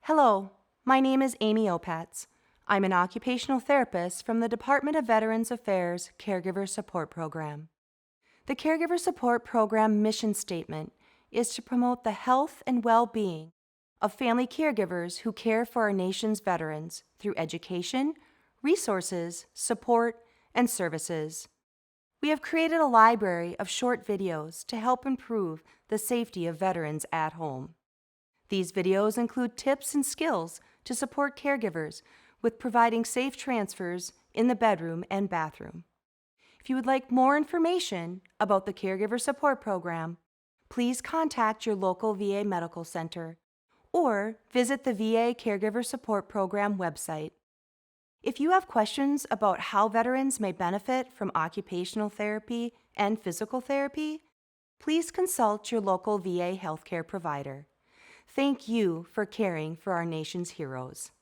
Hello, my name is Amy Opatz. I'm an occupational therapist from the Department of Veterans Affairs Caregiver Support Program. The Caregiver Support Program mission statement is to promote the health and well-being of family caregivers who care for our nation's veterans through education, resources, support, and services. We have created a library of short videos to help improve the safety of veterans at home. These videos include tips and skills to support caregivers with providing safe transfers in the bedroom and bathroom. If you would like more information about the Caregiver Support Program, please contact your local VA Medical Center or visit the VA Caregiver Support Program website. If you have questions about how veterans may benefit from occupational therapy and physical therapy, please consult your local VA healthcare provider. Thank you for caring for our nation's heroes.